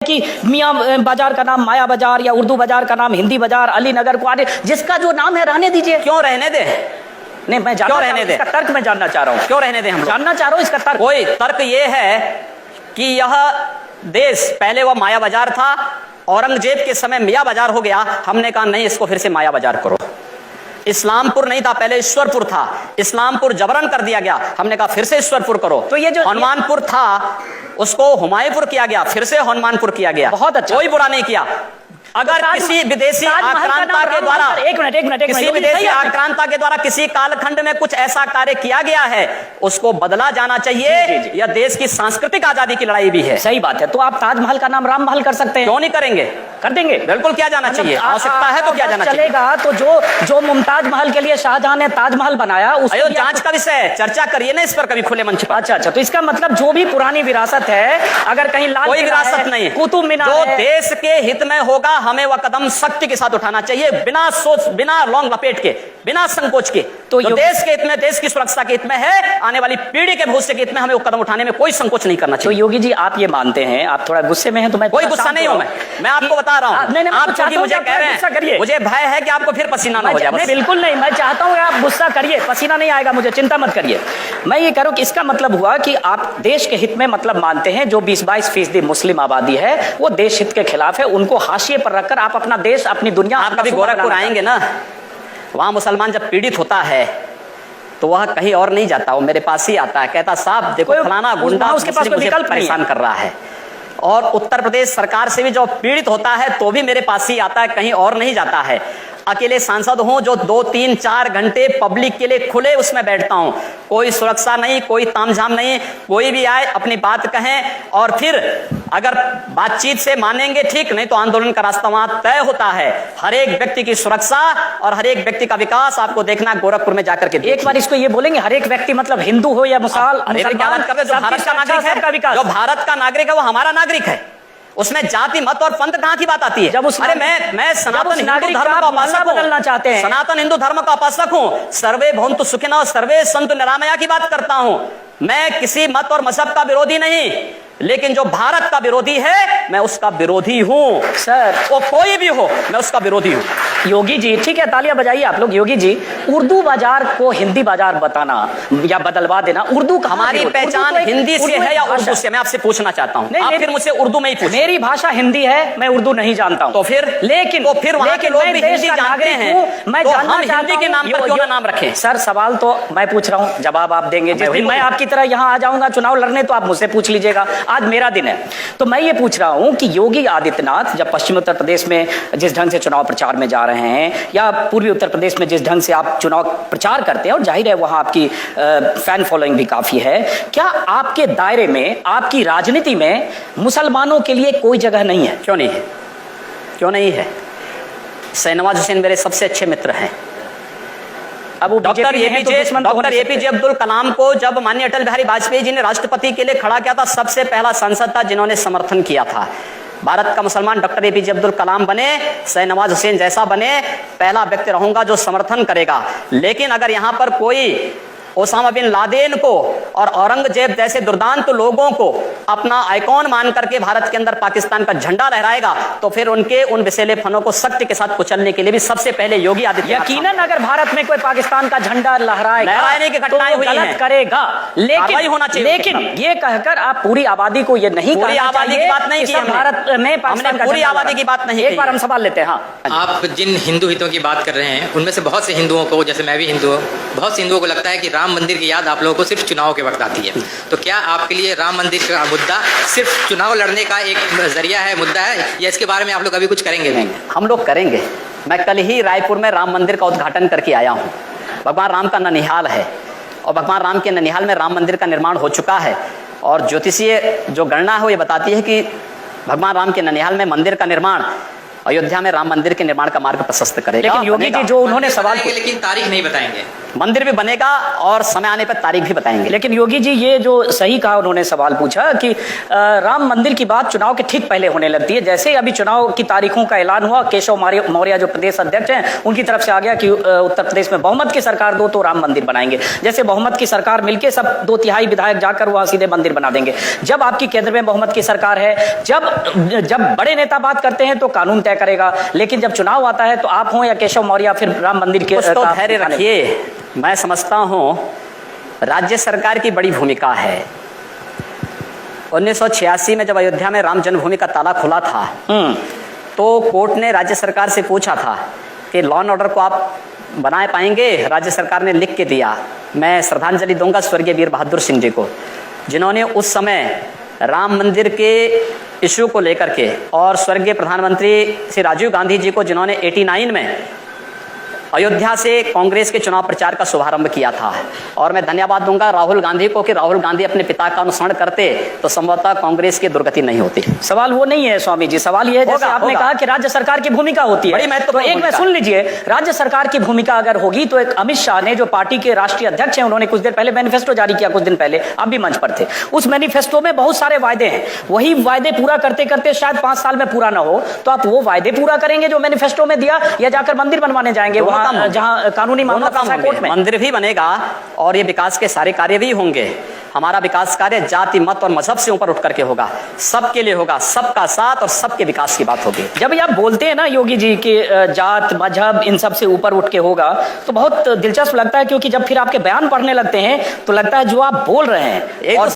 कि मियाँ बाजार का नाम माया बाजार या उर्दू बाजार का नाम हिंदी बाजार, अली नगर को आने, जिसका जो नाम है रहने दीजिए। क्यों रहने दे? नहीं, मैं जानना क्यों रहने दे? इसका तर्क मैं जानना चाह रहा हूँ। क्यों रहने दे? हम जानना चाह रहा हूँ इसका तर्क। कोई तर्क ये है कि यह देश पहले वह माया बाजार था, औरंगजेब के समय मियाँ बाजार हो गया। हमने कहा नहीं, इसको फिर से माया बाजार करो। इस्लामपुर नहीं था, पहले ईश्वरपुर था, इस्लामपुर जबरन कर दिया गया। हमने कहा फिर से ईश्वरपुर करो। तो ये जो हनुमानपुर था उसको हुमायूंपुर किया गया, फिर से हनुमानपुर किया गया। बहुत अच्छा, कोई बुरा नहीं किया। अगर किसी विदेशी आक्रांता के द्वारा किसी विदेशी आक्रांता के द्वारा किसी कालखंड में कुछ ऐसा कार्य किया गया है, उसको बदला जाना चाहिए। यह देश की सांस्कृतिक आजादी की लड़ाई भी है। सही बात है। तो आप ताजमहल का नाम राम महल कर सकते हैं। क्यों नहीं करेंगे? कर देंगे, बिल्कुल किया जाना चाहिए। आवश्यकता है तो किया जाना चाहिए। चलेगा। तो जो मुमताज महल के लिए शाहजहां ने ताजमहल बनाया, उसको जांच का विषय है, चर्चा करिए ना इस पर कभी खुले मंच पर। अच्छा, तो इसका मतलब जो भी पुरानी विरासत है, अगर कहीं लाल कोई विरासत नहीं, कुतुब मीनार जो देश के हित में होगा हमें वह कदम सख्ती के साथ उठाना चाहिए, बिना सोच, बिना लौंग लपेट के, बिना संकोच के। तो देश के हित में, देश की सुरक्षा के हित में है, आने वाली पीढ़ी के भविष्य के हित में हमें वो कदम उठाने में कोई संकोच नहीं करना चाहिए। तो योगी जी आप ये मानते हैं, आप थोड़ा गुस्से में हैं, तो मैं कोई गुस्सा नहीं हूं। मैं आपको बता रहा हूं, आप क्योंकि मुझे कह रहे हैं, मुझे भय है कि आपको फिर पसीना ना हो जाए। बिल्कुल नहीं, मैं चाहता हूं आप गुस्सा करिए, पसीना नहीं आएगा मुझे, चिंता मत करिए। मैं ये कह रहा हूं कि इसका मतलब हुआ कि आप देश के हित में मतलब मानते हैं जो 20-22% मुस्लिम आबादी है वो देश हित के खिलाफ है, उनको हाशिए पर रखकर आप अपना देश, अपनी दुनिया। आप कभी गोरखपुर आएंगे ना, वहां मुसलमान जब पीड़ित होता है तो वह कहीं और नहीं जाता, वो मेरे पास ही आता है, कहता साहब देखो फलाना गुंडा उसके पास कोई विकल्प परेशान कर रहा है। और उत्तर प्रदेश सरकार से भी जो पीड़ित होता है तो भी मेरे पास ही आता है, कहीं और नहीं जाता है। अकेले सांसद हूं जो 2-3-4 घंटे पब्लिक के लिए खुले उसमें बैठता हूं, कोई सुरक्षा नहीं, कोई तामझाम नहीं, कोई भी आए अपनी बात कहें और फिर अगर बातचीत से मानेंगे ठीक, नहीं तो आंदोलन का रास्ता वहां तय होता है। हर एक व्यक्ति की सुरक्षा और हर एक व्यक्ति का विकास आपको देखना गोरखपुर में जाकर के। एक बार इसको ये बोलेंगे, हर एक व्यक्ति मतलब हिंदू हो या मुसलमान, क्या बात कर रहे? जो भारत का नागरिक है, जो भारत का नागरिक है वो हमारा नागरिक है, उसमें जाति मत और पंथ कहां की बात आती है? जब अरे मैं सनातन हिंदू धर्म का उपासक बदलना चाहते हैं, सनातन हिंदू धर्म का उपासक हूं, सर्वे भवन्तु सुखिनः सर्वे सन्तु निरामया की बात करता हूं। मैं किसी मत और मजहब का विरोधी नहीं, लेकिन जो भारत का विरोधी है मैं उसका विरोधी हूं सर। वो कोई भी हो, मैं उसका विरोधी हूं। योगी जी ठीक है, तालियां बजाइए आप लोग। योगी जी, उर्दू बाजार को हिंदी बाजार बताना या बदलवा देना, उर्दू हमारी पहचान हिंदी से है या उर्दू से? मैं आपसे पूछना चाहता हूं। आप फिर मुझसे उर्दू में ही पूछें। मेरी भाषा हिंदी है, मैं उर्दू नहीं जानता हूं। तो फिर वहां के लोग भी हिंदी जानते हैं, मैं हिंदी के नाम पर क्यों ना नाम रखें? सर सवाल तो मैं पूछ रहा हूं, जवाब आप देंगे। जिस दिन मैं आपकी तरह यहां आ जाऊंगा चुनाव लड़ने तो आप मुझसे पूछ लीजिएगा, आज मेरा दिन है। तो मैं ये पूछ रहा हूं कि योगी आदित्यनाथ जब पश्चिमी उत्तर प्रदेश में जिस ढंग से चुनाव प्रचार में जा रहे हैं या पूर्वी उत्तर प्रदेश में जिस ढंग से आप चुनाव प्रचार करते हैं, और जाहिर है वहां आपकी फैन फॉलोइंग भी काफी है, क्या आपके दायरे में, आपकी राजनीति में मुसलमानों के लिए कोई जगह नहीं है? क्यों नहीं है? क्यों नहीं है? शाहनवाज हुसैन मेरे सबसे अच्छे मित्र हैं। अब डॉक्टर एपीजे अब्दुल कलाम को जब माननीय अटल बिहारी वाजपेयी जी ने राष्ट्रपति के लिए खड़ा किया था, सबसे पहला सांसद था जिन्होंने समर्थन किया था। भारत का मुसलमान डॉक्टर एपीजे अब्दुल कलाम बने, शाहनवाज हुसैन जैसा बने, पहला व्यक्ति रहूंगा जो समर्थन करेगा। लेकिन अगर यहां पर कोई ओसामा बिन लादेन को और औरंगजेब जैसे दुर्दांत लोगों को अपना आइकॉन मान करके भारत के अंदर पाकिस्तान का झंडा लहराएगा तो फिर उनके उन विषैले फनों को सख्ती के साथ कुचलने के लिए भी सबसे पहले योगी आदित्यनाथ। यकीनन अगर भारत में कोई पाकिस्तान का झंडा लहराने की घटनाएं हुई हैं, करेगा, लेकिन होना चाहिए। लेकिन ये कहकर आप पूरी आबादी को ये नहीं, पूरी आबादी की बात नहीं की भारत में पाकिस्तान का पूरी आबादी की बात नहीं। एक बार हम सवाल लेते हैं। हाँ, आप जिन हिंदू हितों की बात कर रहे हैं उनमें से बहुत से हिंदुओं को, जैसे मैं भी हिंदू हूँ, बहुत से हिंदुओं को लगता है कि राम मंदिर की याद आप लोगों को सिर्फ चुनाव के वक्त आती है। तो क्या आपके लिए राम मंदिर का मुद्दा सिर्फ चुनाव लड़ने का एक जरिया है, मुद्दा है, या इसके बारे में आप लोग अभी कुछ करेंगे? नहीं, हम लोग करेंगे। मैं कल ही रायपुर में राम मंदिर का उद्घाटन करके आया हूँ। भगवान राम का ननिहाल है और भगवान राम के ननिहाल में राम मंदिर का निर्माण हो चुका है, और ज्योतिषीय जो गणना है वो ये बताती है कि भगवान राम के ननिहाल में मंदिर का निर्माण अयोध्या में राम मंदिर के निर्माण का मार्ग प्रशस्त करेगा। लेकिन योगी जी जो उन्होंने सवाल, लेकिन तारीख नहीं बताएंगे। मंदिर भी बनेगा और समय आने पर तारीख भी बताएंगे। लेकिन योगी जी ये जो सही कहा उन्होंने सवाल पूछा कि राम मंदिर की बात चुनाव के ठीक पहले होने लगती है। जैसे ही अभी चुनाव की तारीखों का ऐलान हुआ, केशव मौर्य जो प्रदेश अध्यक्ष हैं उनकी तरफ से आ गया कि उत्तर प्रदेश में बहुमत की सरकार दो तो राम मंदिर बनाएंगे। जैसे बहुमत की सरकार मिलके सब 2/3 विधायक जाकर वहां सीधे मंदिर बना देंगे। जब आपकी केंद्र में बहुमत की सरकार है, जब बड़े नेता बात करते हैं तो कानून तय करेगा, लेकिन जब चुनाव आता है तो आप हो या केशव मौर्य फिर राम मंदिर के तो धैर्य रखिए। मैं समझता हूं राज्य सरकार की बड़ी भूमिका है। 1986 में जब अयोध्या में राम जन्मभूमि का ताला खुला था तो कोर्ट ने राज्य सरकार से पूछा था कि लॉ एंड ऑर्डर को आप बनाए पाएंगे। राज्य सरकार ने लिख के दिया। मैं श्रद्धांजलि दूंगा स्वर्गीय वीर बहादुर सिंह जी को, जिन्होंने उस समय राम मंदिर के इश्यू को लेकर के, और स्वर्गीय प्रधानमंत्री श्री राजीव गांधी जी को, जिन्होंने 89 में अयोध्या से कांग्रेस के चुनाव प्रचार का शुभारंभ किया था। और मैं धन्यवाद दूंगा राहुल गांधी को कि राहुल गांधी अपने पिता का अनुसरण करते तो संभवतः कांग्रेस की दुर्गति नहीं होती। सवाल वो नहीं है स्वामी जी, सवाल ये है जैसे आपने कहा कि राज्य सरकार की भूमिका होती है, बड़ी महत्वपूर्ण। तो एक मैं सुन लीजिए, राज्य सरकार की भूमिका अगर होगी तो एक अमित शाह ने, जो पार्टी के राष्ट्रीय अध्यक्ष हैं, उन्होंने कुछ देर पहले मैनिफेस्टो जारी किया, कुछ दिन पहले आप भी मंच पर थे। उस मैनिफेस्टो में बहुत सारे वायदे हैं, वही वायदे पूरा करते करते शायद 5 साल में पूरा ना हो, तो आप वो वायदे पूरा करेंगे जो मैनिफेस्टो में दिया, या जाकर मंदिर बनवाने जाएंगे वहां जहां कानूनी मामला कोर्ट में? मंदिर भी बनेगा और ये विकास के सारे कार्य भी होंगे। हमारा विकास कार्य जाति मत और मजहब से ऊपर उठ करके होगा, सबके लिए होगा, सबका साथ और सबके विकास की बात होगी। जब आप बोलते हैं ना योगी जी कि जात मजहब इन सब से ऊपर उठ के होगा, तो बहुत दिलचस्प लगता है, क्योंकि जब फिर आपके बयान पढ़ने लगते हैं तो लगता है जो आप बोल रहे हैं और